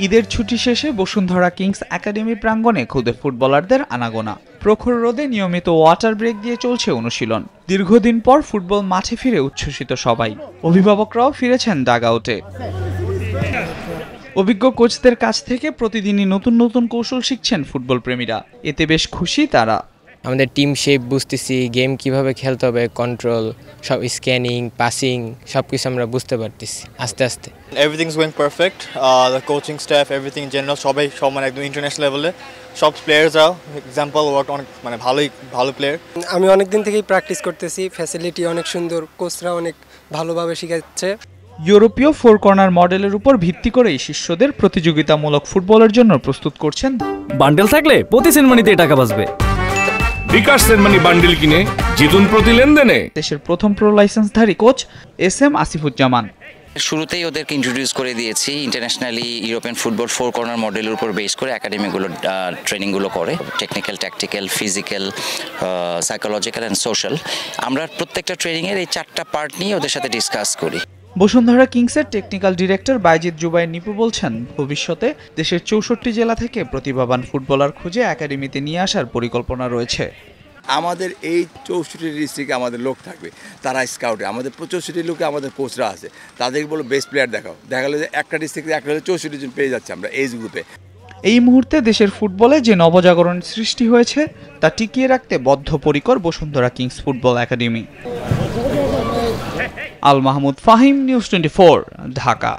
ঈদের ছুটি শেষে বসুন্ধরা কিংস একাডেমি প্রাঙ্গণে খুদে ফুটবলারদের আনাগোনা। প্রখর রোদে নিয়মিত ওয়াটার ব্রেক দিয়ে চলছে অনুশীলন। দীর্ঘদিন পর ফুটবল মাঠে ফিরে উচ্ছ্বসিত সবাই। অভিভাবকরাও ফিরেছেন ডাগআউটে। অভিজ্ঞ কোচদের কাছ থেকে প্রতিদিনই নতুন নতুন কৌশল শিখছেন ফুটবল প্রেমীরা। এতে বেশ খুশি তারা। আমাদের টিম শেপ বুঝতেছি, গেম কিভাবে খেলতে হবে, কন্ট্রোল, সব স্ক্যানিং, পাসিং সবকিছু আমরা বুঝতে পারতেছি আস্তে আস্তে। Everything is going perfect. The coaching staff, everything general সব একদম ইন্টারন্যাশনাল লেভেলে। সব প্লেয়ার্সরাও এক্সাম্পল ওয়ার্ক অনেক ভালো প্লেয়ার। আমি অনেক দিন থেকেই প্র্যাকটিস করতেছি, ফ্যাসিলিটি অনেক সুন্দর, কোচরা অনেক ভালোভাবে শেখাচ্ছে। ইউরোপীয় ফোর কর্নার মডেলের উপর ভিত্তি করেই শিষ্যদের প্রতিযোগিতামূলক ফুটবলের জন্য প্রস্তুত করছেন। বান্ডেল থাকলে প্রতি সেনমানিতে টাকা বাঁচবে। বিকাশ সেনমানি বান্ডেল কিনে জিতুন প্রতি লেনদেনে। দেশের প্রথম প্রো লাইসেন্সধারী কোচ SM আসিফুজ্জামান। শুরুতেই ওদেরকে ইন্ট্রোডিউস করে দিয়েছি। Internationally European football four corner মডেলের উপর বেস করে একাডেমিগুলো ট্রেনিংগুলো করে। Technical, tactical, physical, psychological and social. আমরা প্রত্যেকটা ট্রেনিংয়ের এই 4টা পার্ট নিয়ে ওদের সাথে ডিসকাস করি। বসুন্ধরা কিংসের টেকনিক্যাল ডিরেক্টর বাইজিদ জুবাইর নিপু বলছেন, ভবিষ্যতে দেশের 64 জেলা থেকে প্রতিভাবান ফুটবলার খুঁজে একাডেমিতে নিয়ে আসার পরিকল্পনা রয়েছে। আমাদের এই 64 ডিস্ট্রিক্টে আমাদের লোক থাকবে, তারা স্কাউটে। আমাদের 65 লোকে আমাদের কোচরা আছে, তাদেরকে বলো বেস্ট প্লেয়ার দেখালো যে একটা ডিস্ট্রিক্টে 64 জন পেয়ে যাচ্ছে আমরা এই গ্রুপে। এই মুহূর্তে দেশের ফুটবলে যে নবজাগরণ সৃষ্টি হয়েছে তা টিকিয়ে রাখতে বদ্ধপরিকর Bashundhara Kings football academy. Al Mahmud Fahim, news 24, Dhaka.